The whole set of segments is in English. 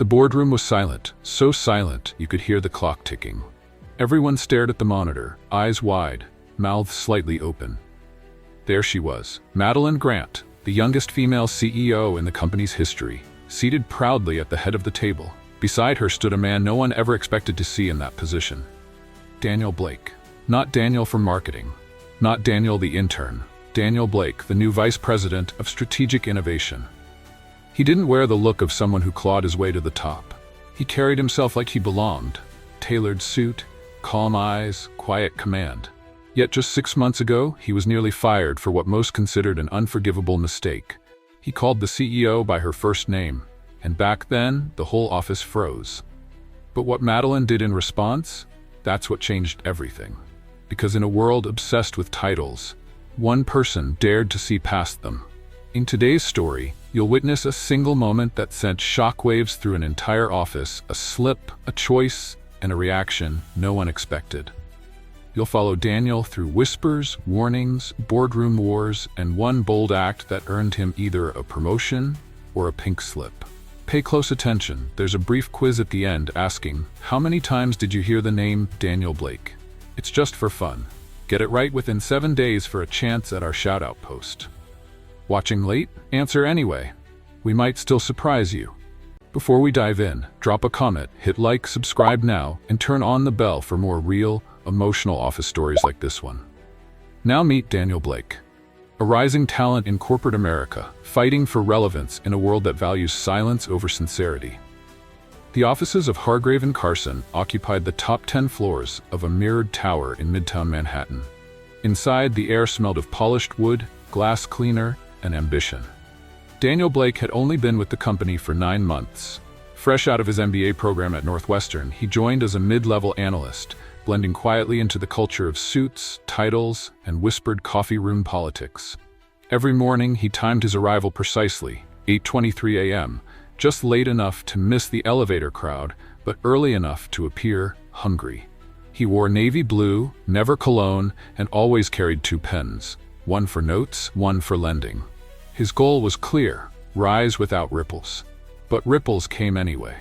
The boardroom was silent, so silent you could hear the clock ticking. Everyone stared at the monitor, eyes wide, mouths slightly open. There she was, Madeline Grant, the youngest female CEO in the company's history, seated proudly at the head of the table. Beside her stood a man no one ever expected to see in that position. Daniel Blake. Not Daniel from marketing. Not Daniel the intern. Daniel Blake, the new vice president of strategic innovation. He didn't wear the look of someone who clawed his way to the top. He carried himself like he belonged. Tailored suit, calm eyes, quiet command. Yet just 6 months ago, he was nearly fired for what most considered an unforgivable mistake. He called the CEO by her first name, and back then, the whole office froze. But what Madeline did in response? That's what changed everything. Because in a world obsessed with titles, one person dared to see past them. In today's story, you'll witness a single moment that sent shockwaves through an entire office, a slip, a choice, and a reaction no one expected. You'll follow Daniel through whispers, warnings, boardroom wars, and one bold act that earned him either a promotion or a pink slip. Pay close attention. There's a brief quiz at the end asking, how many times did you hear the name Daniel Blake? It's just for fun. Get it right within 7 days for a chance at our shout-out post. Watching late? Answer anyway. We might still surprise you. Before we dive in, drop a comment, hit like, subscribe now, and turn on the bell for more real, emotional office stories like this one. Now meet Daniel Blake. A rising talent in corporate America, fighting for relevance in a world that values silence over sincerity. The offices of Hargrave & Carson occupied the top 10 floors of a mirrored tower in Midtown Manhattan. Inside, the air smelled of polished wood, glass cleaner, and ambition. Daniel Blake had only been with the company for 9 months. Fresh out of his MBA program at Northwestern, he joined as a mid-level analyst, blending quietly into the culture of suits, titles, and whispered coffee room politics. Every morning, he timed his arrival precisely, 8:23 a.m., just late enough to miss the elevator crowd, but early enough to appear hungry. He wore navy blue, never cologne, and always carried 2 pens, one for notes, one for lending. His goal was clear, rise without ripples. But ripples came anyway.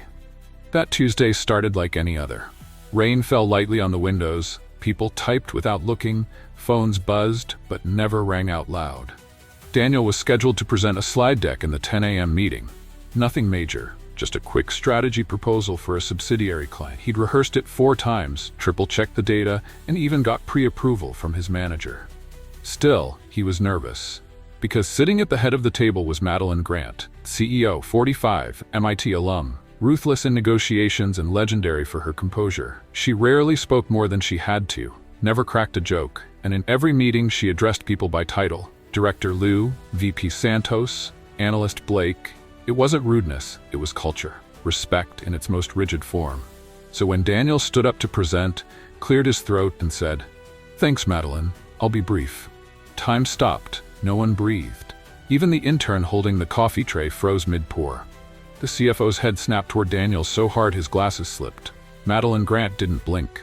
That Tuesday started like any other. Rain fell lightly on the windows, people typed without looking, phones buzzed, but never rang out loud. Daniel was scheduled to present a slide deck in the 10 a.m. meeting. Nothing major, just a quick strategy proposal for a subsidiary client. He'd rehearsed it 4 times, triple-checked the data, and even got pre-approval from his manager. Still, he was nervous. Because sitting at the head of the table was Madeline Grant, CEO, 45, MIT alum, ruthless in negotiations and legendary for her composure. She rarely spoke more than she had to, never cracked a joke, and in every meeting she addressed people by title. Director Liu, VP Santos, Analyst Blake. It wasn't rudeness, it was culture, respect in its most rigid form. So when Daniel stood up to present, cleared his throat and said, "Thanks, Madeline, I'll be brief." Time stopped, no one breathed. Even the intern holding the coffee tray froze mid-pour. The CFO's head snapped toward Daniel so hard his glasses slipped. Madeline Grant didn't blink.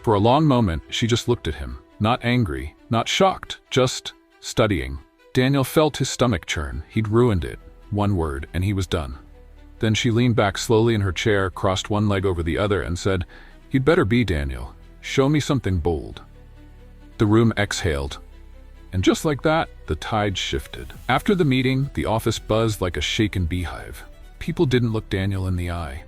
For a long moment, she just looked at him, not angry, not shocked, just studying. Daniel felt his stomach churn. He'd ruined it. One word, and he was done. Then she leaned back slowly in her chair, crossed one leg over the other, and said, "You'd better be, Daniel. Show me something bold." The room exhaled. And just like that, the tide shifted. After the meeting, the office buzzed like a shaken beehive. People didn't look Daniel in the eye.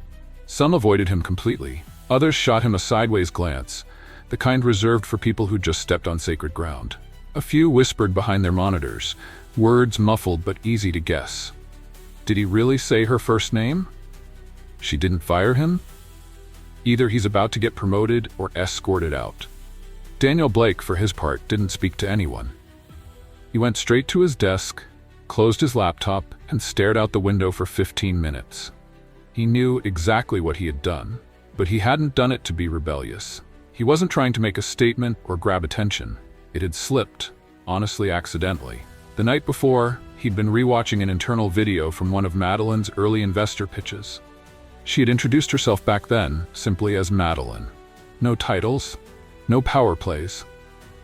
Some avoided him completely. Others shot him a sideways glance, the kind reserved for people who just stepped on sacred ground. A few whispered behind their monitors, words muffled but easy to guess. Did he really say her first name? She didn't fire him? Either he's about to get promoted or escorted out. Daniel Blake, for his part, didn't speak to anyone. He went straight to his desk, closed his laptop, and stared out the window for 15 minutes. He knew exactly what he had done, but he hadn't done it to be rebellious. He wasn't trying to make a statement or grab attention. It had slipped, honestly accidentally. The night before, he'd been rewatching an internal video from one of Madeline's early investor pitches. She had introduced herself back then simply as Madeline. No titles, no power plays.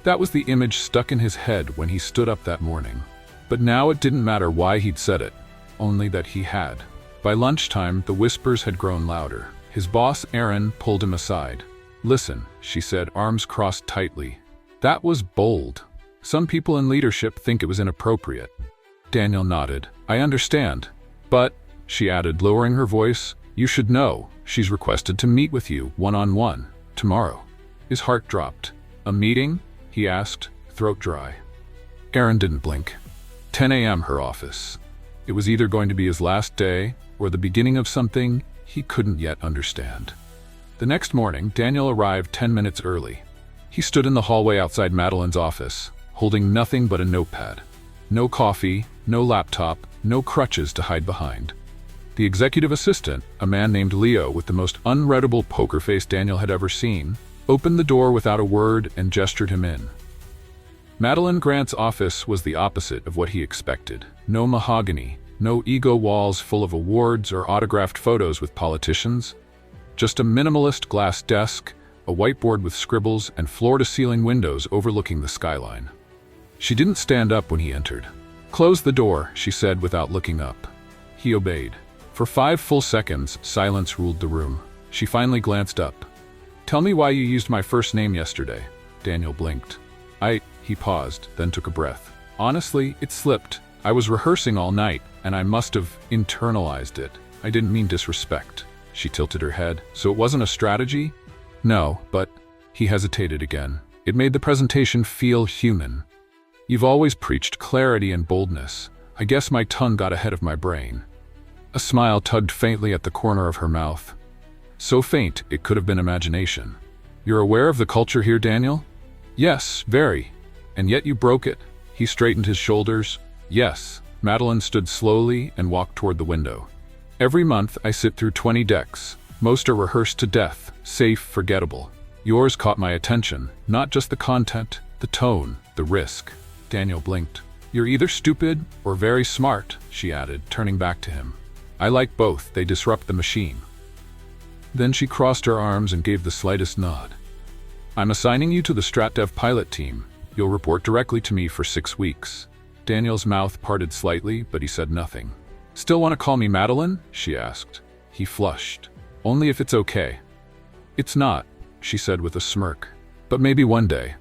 That was the image stuck in his head when he stood up that morning. But now it didn't matter why he'd said it, only that he had. By lunchtime, the whispers had grown louder. His boss, Aaron, pulled him aside. "Listen," she said, arms crossed tightly. "That was bold. Some people in leadership think it was inappropriate." Daniel nodded. "I understand. But," she added, lowering her voice, "you should know, she's requested to meet with you one-on-one tomorrow." His heart dropped. "A meeting?" he asked, throat dry. Aaron didn't blink. 10 a.m. her office. It was either going to be his last day or the beginning of something he couldn't yet understand. The next morning, Daniel arrived 10 minutes early. He stood in the hallway outside Madeline's office, holding nothing but a notepad. No coffee, no laptop, no crutches to hide behind. The executive assistant, a man named Leo with the most unreadable poker face Daniel had ever seen, opened the door without a word and gestured him in. Madeline Grant's office was the opposite of what he expected. No mahogany, no ego walls full of awards or autographed photos with politicians. Just a minimalist glass desk, a whiteboard with scribbles, and floor-to-ceiling windows overlooking the skyline. She didn't stand up when he entered. "Close the door," she said without looking up. He obeyed. For 5 full seconds, silence ruled the room. She finally glanced up. "Tell me why you used my first name yesterday." Daniel blinked. He paused, then took a breath. "Honestly, it slipped. I was rehearsing all night, and I must have internalized it. I didn't mean disrespect." She tilted her head. "So it wasn't a strategy?" "No, but..." He hesitated again. "It made the presentation feel human. You've always preached clarity and boldness. I guess my tongue got ahead of my brain." A smile tugged faintly at the corner of her mouth. So faint, it could have been imagination. "You're aware of the culture here, Daniel?" "Yes, very. And yet you broke it." He straightened his shoulders. "Yes." Madeline stood slowly and walked toward the window. "Every month I sit through 20 decks. Most are rehearsed to death, safe, forgettable. Yours caught my attention, not just the content, the tone, the risk." Daniel blinked. "You're either stupid or very smart," she added, turning back to him. "I like both. They disrupt the machine." Then she crossed her arms and gave the slightest nod. "I'm assigning you to the StratDev pilot team. You'll report directly to me for 6 weeks." Daniel's mouth parted slightly, but he said nothing. "Still want to call me Madeline?" she asked. He flushed. "Only if it's okay." "It's not," she said with a smirk. "But maybe one day."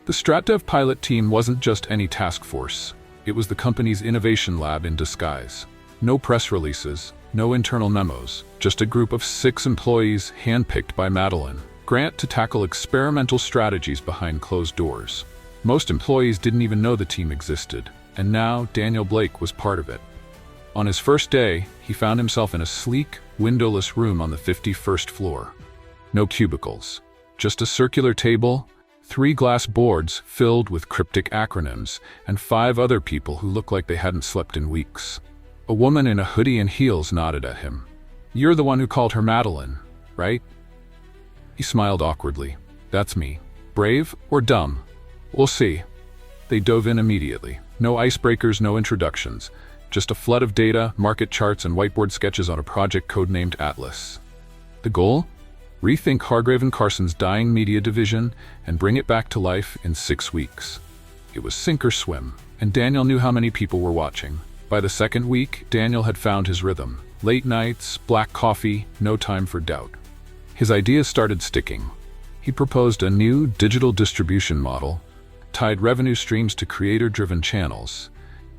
The StratDev pilot team wasn't just any task force. It was the company's innovation lab in disguise. No press releases, no internal memos, just a group of 6 employees handpicked by Madeline Grant to tackle experimental strategies behind closed doors. Most employees didn't even know the team existed, and now Daniel Blake was part of it. On his first day, he found himself in a sleek, windowless room on the 51st floor. No cubicles, just a circular table, 3 glass boards filled with cryptic acronyms, and 5 other people who looked like they hadn't slept in weeks. A woman in a hoodie and heels nodded at him. "You're the one who called her Madeline, right?" He smiled awkwardly. "That's me. Brave or dumb? We'll see." They dove in immediately. No icebreakers, no introductions. Just a flood of data, market charts, and whiteboard sketches on a project codenamed Atlas. The goal? Rethink Hargrave and Carson's dying media division and bring it back to life in 6 weeks. It was sink or swim, and Daniel knew how many people were watching. By the 2nd week, Daniel had found his rhythm. Late nights, black coffee, no time for doubt. His ideas started sticking. He proposed a new digital distribution model, tied revenue streams to creator-driven channels,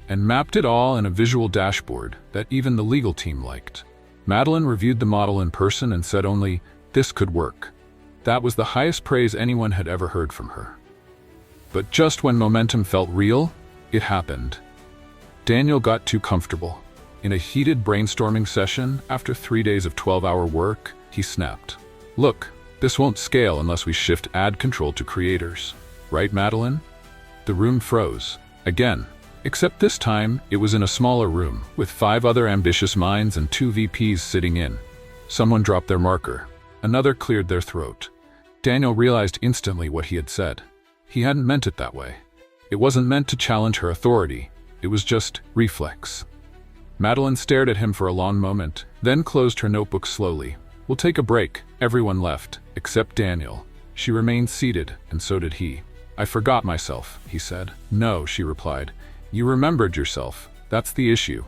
and mapped it all in a visual dashboard that even the legal team liked. Madeline reviewed the model in person and said only, "This could work." That was the highest praise anyone had ever heard from her. But just when momentum felt real, it happened. Daniel got too comfortable. In a heated brainstorming session, after 3 days of 12-hour work, he snapped. "Look, this won't scale unless we shift ad control to creators. Right, Madeline?" The room froze. Again. Except this time, it was in a smaller room, with 5 other ambitious minds and 2 VPs sitting in. Someone dropped their marker. Another cleared their throat. Daniel realized instantly what he had said. He hadn't meant it that way. It wasn't meant to challenge her authority. It was just reflex. Madeline stared at him for a long moment, then closed her notebook slowly. "We'll take a break." Everyone left, except Daniel. She remained seated, and so did he. "I forgot myself," he said. "No," she replied. "You remembered yourself. That's the issue."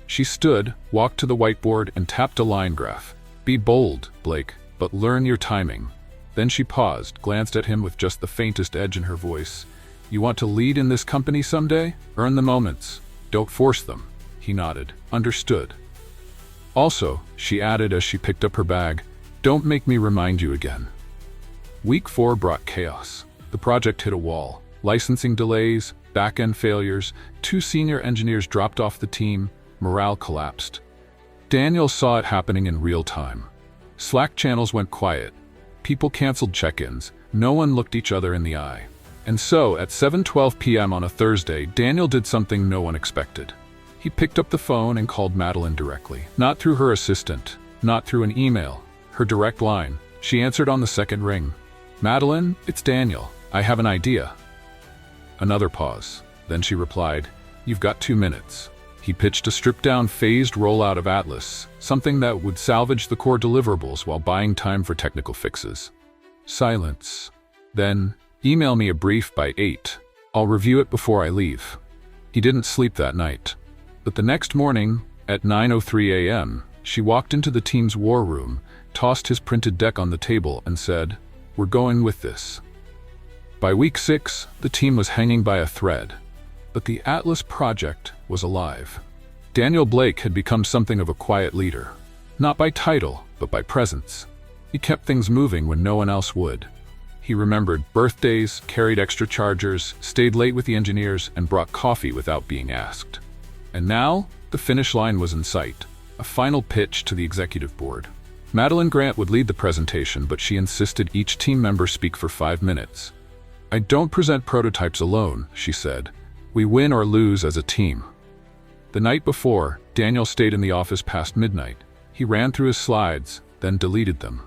She stood, walked to the whiteboard, and tapped a line graph. "Be bold, Blake, but learn your timing." Then she paused, glanced at him with just the faintest edge in her voice. "You want to lead in this company someday? Earn the moments. Don't force them." He nodded. "Understood." "Also," she added as she picked up her bag, "don't make me remind you again." Week 4 brought chaos. The project hit a wall. Licensing delays, back-end failures, 2 senior engineers dropped off the team, morale collapsed. Daniel saw it happening in real time. Slack channels went quiet. People canceled check-ins. No one looked each other in the eye. And so, at 7:12 p.m. on a Thursday, Daniel did something no one expected. He picked up the phone and called Madeline directly. Not through her assistant, not through an email, her direct line. She answered on the second ring. "Madeline, it's Daniel. I have an idea." Another pause. Then she replied, "You've got 2 minutes." He pitched a stripped-down, phased rollout of Atlas, something that would salvage the core deliverables while buying time for technical fixes. Silence. Then, "Email me a brief by 8. I'll review it before I leave." He didn't sleep that night. But the next morning, at 9:03 a.m., she walked into the team's war room, tossed his printed deck on the table, and said, "We're going with this." By week 6, the team was hanging by a thread. But the Atlas project was alive. Daniel Blake had become something of a quiet leader. Not by title, but by presence. He kept things moving when no one else would. He remembered birthdays, carried extra chargers, stayed late with the engineers, and brought coffee without being asked. And now, the finish line was in sight. A final pitch to the executive board. Madeline Grant would lead the presentation, but she insisted each team member speak for 5 minutes. "I don't present prototypes alone," she said. "We win or lose as a team." The night before, Daniel stayed in the office past midnight. He ran through his slides, then deleted them.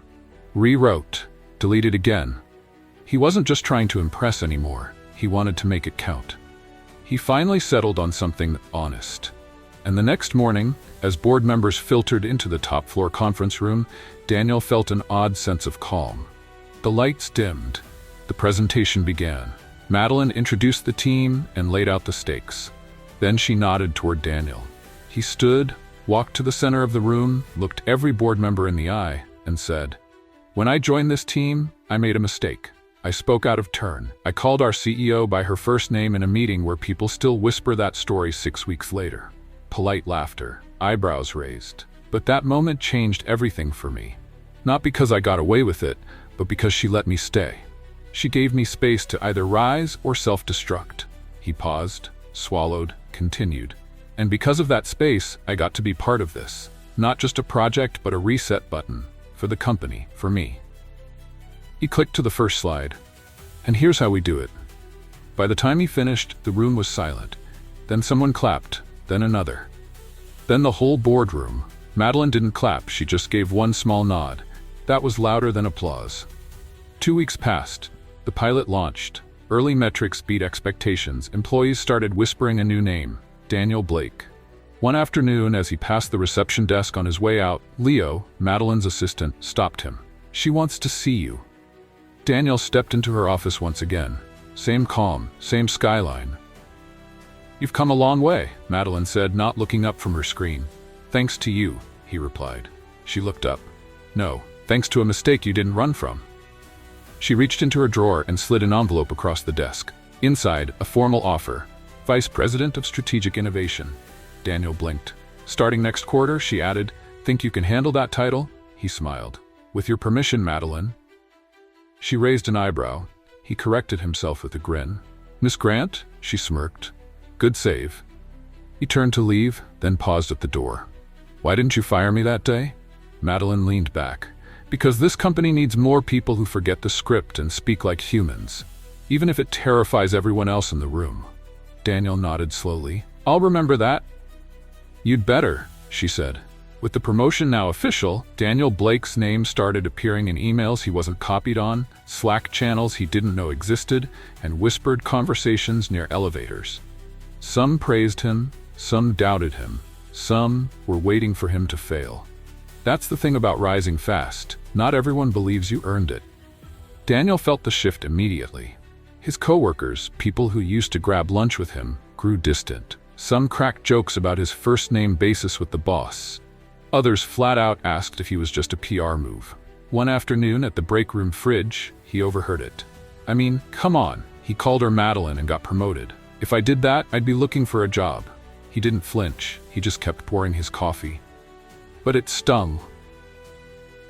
Rewrote, deleted again. He wasn't just trying to impress anymore. He wanted to make it count. He finally settled on something honest. And the next morning, as board members filtered into the top-floor conference room, Daniel felt an odd sense of calm. The lights dimmed. The presentation began. Madeline introduced the team and laid out the stakes. Then she nodded toward Daniel. He stood, walked to the center of the room, looked every board member in the eye, and said, "When I joined this team, I made a mistake. I spoke out of turn. I called our CEO by her first name in a meeting where people still whisper that story 6 weeks later." Polite laughter, eyebrows raised. But that moment changed everything for me. Not because I got away with it, but because she let me stay. She gave me space to either rise or self-destruct. He paused, swallowed, continued. And because of that space, I got to be part of this. Not just a project, but a reset button. For the company, for me. He clicked to the first slide. "And here's how we do it." By the time he finished, the room was silent. Then someone clapped, then another. Then the whole boardroom. Madeline didn't clap, she just gave one small nod. That was louder than applause. 2 weeks passed. The pilot launched. Early metrics beat expectations. Employees started whispering a new name, Daniel Blake. One afternoon, as he passed the reception desk on his way out, Leo, Madeline's assistant, stopped him. "She wants to see you." Daniel stepped into her office once again. Same calm, same skyline. "You've come a long way," Madeline said, not looking up from her screen. "Thanks to you," he replied. She looked up. "No, thanks to a mistake you didn't run from." She reached into her drawer and slid an envelope across the desk. Inside, a formal offer. "Vice President of Strategic Innovation." Daniel blinked. "Starting next quarter," she added. "Think you can handle that title?" He smiled. "With your permission, Madeline." She raised an eyebrow. He corrected himself with a grin. "Miss Grant?" She smirked. "Good save." He turned to leave, then paused at the door. "Why didn't you fire me that day?" Madeline leaned back. "Because this company needs more people who forget the script and speak like humans, even if it terrifies everyone else in the room." Daniel nodded slowly. "I'll remember that." "You'd better," she said. With the promotion now official, Daniel Blake's name started appearing in emails he wasn't copied on, Slack channels he didn't know existed, and whispered conversations near elevators. Some praised him, some doubted him, some were waiting for him to fail. That's the thing about rising fast. Not everyone believes you earned it. Daniel felt the shift immediately. His coworkers, people who used to grab lunch with him, grew distant. Some cracked jokes about his first-name basis with the boss. Others flat out asked if he was just a PR move. One afternoon at the break room fridge, he overheard it. I mean, come on. He called her Madeline and got promoted. If I did that, I'd be looking for a job. He didn't flinch. He just kept pouring his coffee. But it stung.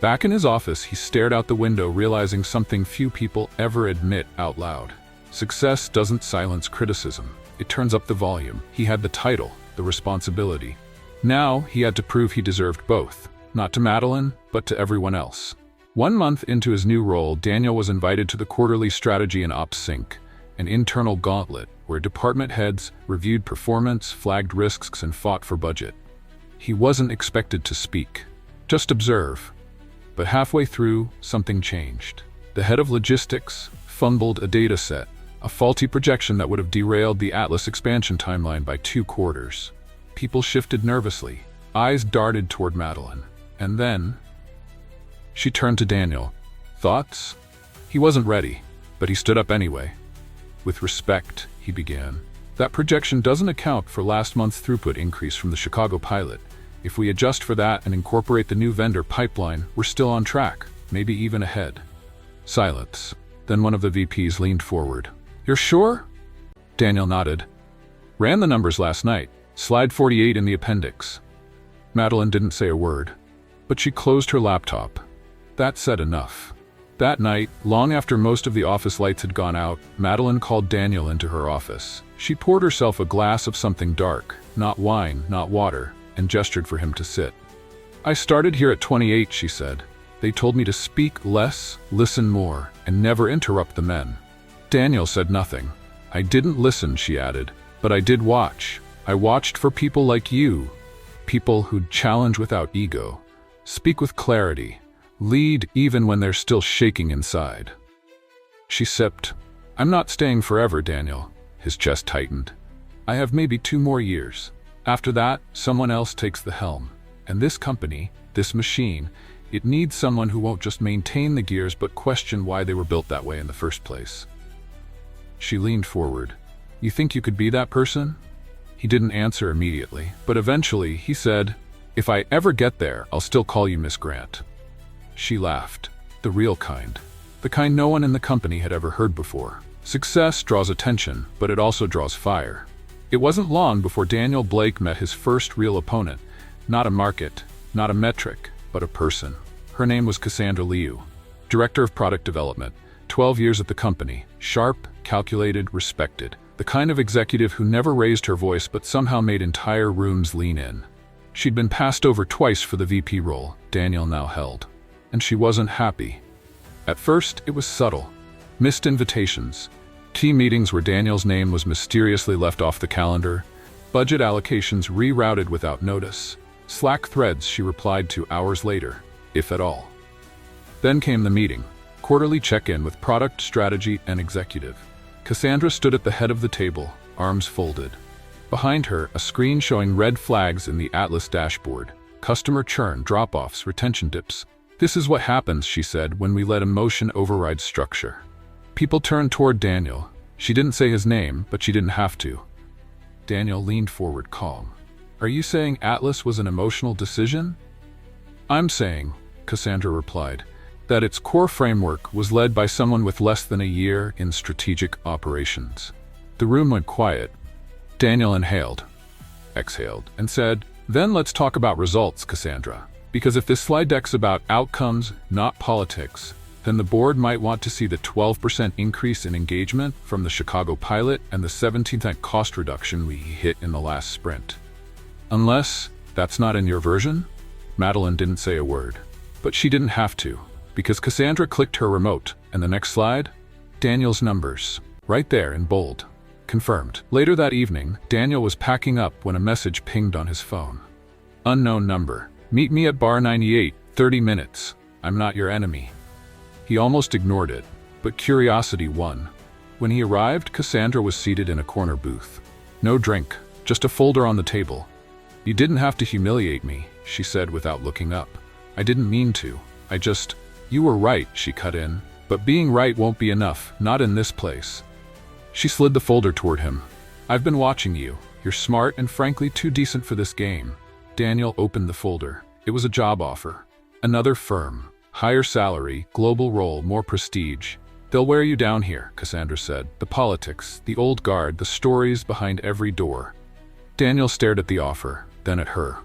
Back in his office, he stared out the window, realizing something few people ever admit out loud. Success doesn't silence criticism. It turns up the volume. He had the title, the responsibility. Now he had to prove he deserved both, not to Madeline, but to everyone else. 1 month into his new role, Daniel was invited to the quarterly Strategy and Ops Sync, an internal gauntlet where department heads reviewed performance, flagged risks, and fought for budget. He wasn't expected to speak, just observe. But halfway through, something changed. The head of logistics fumbled a data set, a faulty projection that would have derailed the Atlas expansion timeline by 2 quarters. People shifted nervously, eyes darted toward Madeline, and then she turned to Daniel. Thoughts? He wasn't ready, but he stood up anyway. With respect, he began. That projection doesn't account for last month's throughput increase from the Chicago pilot. If we adjust for that and incorporate the new vendor pipeline, we're still on track, maybe even ahead. Silence. Then one of the VPs leaned forward. You're sure? Daniel nodded. Ran the numbers last night. Slide 48 in the appendix. Madeline didn't say a word, but she closed her laptop. That said enough. That night, long after most of the office lights had gone out, Madeline called Daniel into her office. She poured herself a glass of something dark, not wine, not water, and gestured for him to sit. I started here at 28, she said. They told me to speak less, listen more, and never interrupt the men. Daniel said nothing. I didn't listen, she added, but I did watch. I watched for people like you, people who'd challenge without ego, speak with clarity, lead even when they're still shaking inside. She sipped. I'm not staying forever, Daniel. His chest tightened. I have maybe 2 more years. After that, someone else takes the helm. And this company, this machine, it needs someone who won't just maintain the gears but question why they were built that way in the first place. She leaned forward. You think you could be that person? He didn't answer immediately, but eventually he said, If I ever get there, I'll still call you Miss Grant. She laughed. The real kind. The kind no one in the company had ever heard before. Success draws attention, but it also draws fire. It wasn't long before Daniel Blake met his first real opponent. Not a market, not a metric, but a person. Her name was Cassandra Liu, Director of Product Development, 12 years at the company, sharp, calculated, respected. The kind of executive who never raised her voice but somehow made entire rooms lean in. She'd been passed over twice for the VP role Daniel now held. And she wasn't happy. At first, it was subtle. Missed invitations. Team meetings where Daniel's name was mysteriously left off the calendar. Budget allocations rerouted without notice. Slack threads she replied to hours later, if at all. Then came the meeting. Quarterly check-in with product, strategy, and executive. Cassandra stood at the head of the table, arms folded. Behind her, a screen showing red flags in the Atlas dashboard. Customer churn, drop-offs, retention dips. This is what happens, she said, when we let emotion override structure. People turned toward Daniel. She didn't say his name, but she didn't have to. Daniel leaned forward, calm. Are you saying Atlas was an emotional decision? I'm saying, Cassandra replied, that its core framework was led by someone with less than a year in strategic operations. The room went quiet. Daniel inhaled, exhaled, and said, Then let's talk about results, Cassandra. Because if this slide deck's about outcomes, not politics, then the board might want to see the 12% increase in engagement from the Chicago pilot and the 17% cost reduction we hit in the last sprint. Unless that's not in your version? Madeline didn't say a word. But she didn't have to, because Cassandra clicked her remote, and the next slide? Daniel's numbers. Right there in bold. Confirmed. Later that evening, Daniel was packing up when a message pinged on his phone. Unknown number. Meet me at bar 98, 30 minutes. I'm not your enemy. He almost ignored it, but curiosity won. When he arrived, Cassandra was seated in a corner booth. No drink, just a folder on the table. You didn't have to humiliate me, she said without looking up. I didn't mean to. You were right, she cut in. But being right won't be enough, not in this place. She slid the folder toward him. I've been watching you. You're smart and frankly too decent for this game. Daniel opened the folder. It was a job offer. Another firm. Higher salary, global role, more prestige. They'll wear you down here, Cassandra said. The politics, the old guard, the stories behind every door. Daniel stared at the offer, then at her.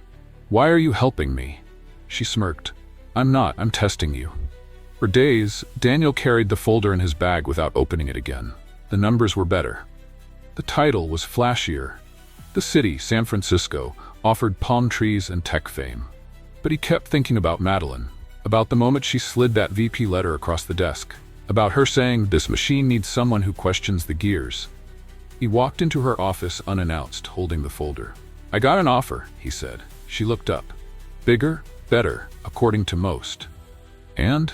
Why are you helping me? She smirked. I'm not, I'm testing you. For days, Daniel carried the folder in his bag without opening it again. The numbers were better. The title was flashier. The city, San Francisco, offered palm trees and tech fame. But he kept thinking about Madeline, about the moment she slid that VP letter across the desk, about her saying, "This machine needs someone who questions the gears." He walked into her office unannounced, holding the folder. "I got an offer," he said. She looked up. "Bigger, better, according to most." "And?"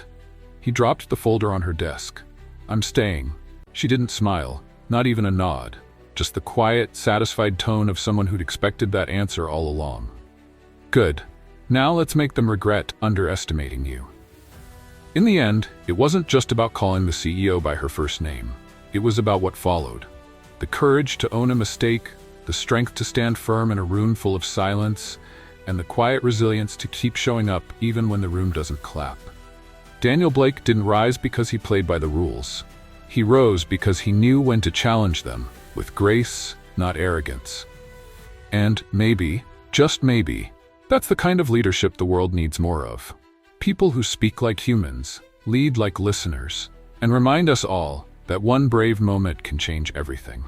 He dropped the folder on her desk. "I'm staying." She didn't smile, not even a nod, just the quiet, satisfied tone of someone who'd expected that answer all along. "Good. Now let's make them regret underestimating you." In the end, it wasn't just about calling the CEO by her first name. It was about what followed. The courage to own a mistake, the strength to stand firm in a room full of silence, and the quiet resilience to keep showing up even when the room doesn't clap. Daniel Blake didn't rise because he played by the rules. He rose because he knew when to challenge them, with grace, not arrogance. And maybe, just maybe, that's the kind of leadership the world needs more of. People who speak like humans, lead like listeners, and remind us all that one brave moment can change everything.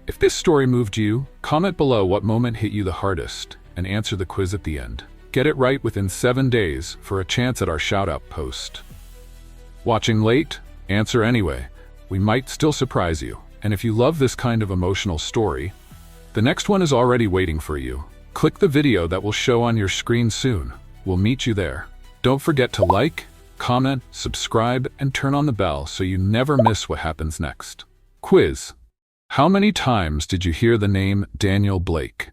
If this story moved you, comment below what moment hit you the hardest and answer the quiz at the end. Get it right within 7 days for a chance at our shout-out post. Watching late? Answer anyway. We might still surprise you. And if you love this kind of emotional story, the next one is already waiting for you. Click the video that will show on your screen soon. We'll meet you there. Don't forget to like, comment, subscribe, and turn on the bell so you never miss what happens next. Quiz. How many times did you hear the name Daniel Blake?